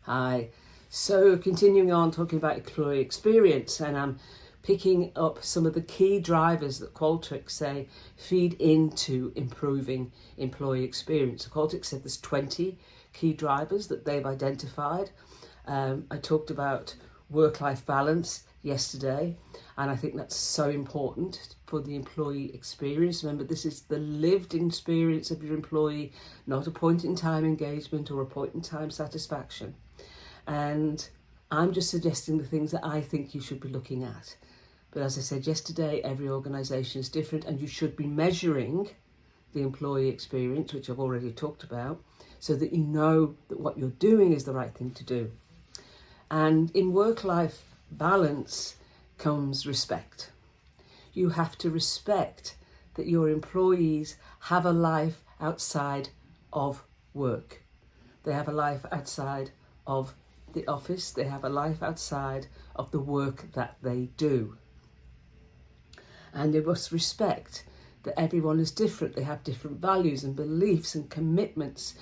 Hi. So continuing on talking about employee experience, and I'm picking up some of the key drivers that Qualtrics say feed into improving employee experience. So Qualtrics said there's 20 key drivers that they've identified. I talked about work-life balance yesterday, and I think that's so important for the employee experience. Remember, this is the lived experience of your employee, not a point-in-time engagement or a point-in-time satisfaction. And I'm just suggesting the things that I think you should be looking at. But as I said yesterday, every organisation is different, and you should be measuring the employee experience, which I've already talked about, so that you know that what you're doing is the right thing to do. And in work-life balance comes respect. You have to respect that your employees have a life outside of work. They have a life outside of the office. They have a life outside of the work that they do. And they must respect that everyone is different. They have different values and beliefs and commitments.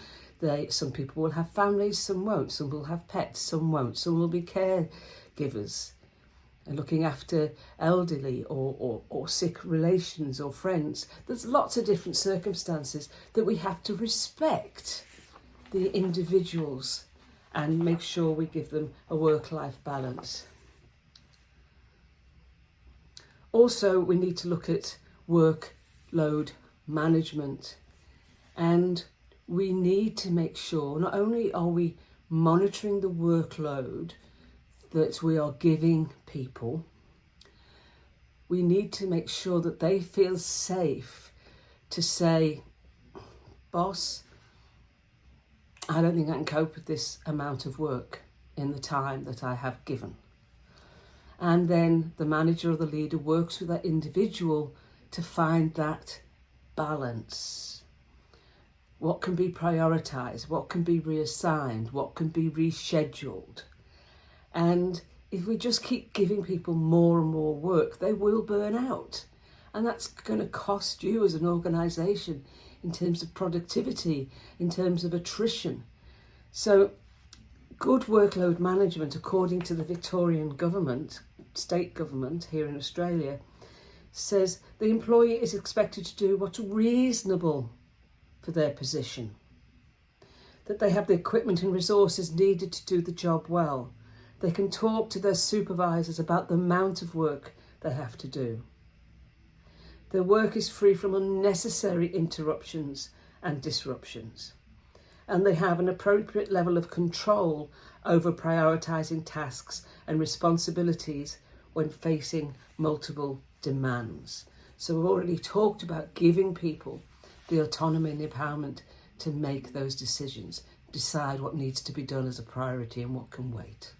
Some people will have families, some won't. Some will have pets, some won't. Some will be caregivers and looking after elderly or sick relations or friends. There's lots of different circumstances that we have to respect the individuals and make sure we give them a work-life balance. Also, we need to look at workload management, and we need to make sure not only are we monitoring the workload that we are giving people, we need to make sure that they feel safe to say, boss, I don't think I can cope with this amount of work in the time that I have given. And then the manager or the leader works with that individual to find that balance. What can be prioritised? What can be reassigned? What can be rescheduled? And if we just keep giving people more and more work, they will burn out. And that's going to cost you as an organisation in terms of productivity, in terms of attrition. So good workload management, according to the Victorian government, state government here in Australia, says the employee is expected to do what's reasonable for their position, that they have the equipment and resources needed to do the job well. They can talk to their supervisors about the amount of work they have to do. Their work is free from unnecessary interruptions and disruptions. And they have an appropriate level of control over prioritising tasks and responsibilities when facing multiple demands. So we've already talked about giving people the autonomy and the empowerment to make those decisions, decide what needs to be done as a priority and what can wait.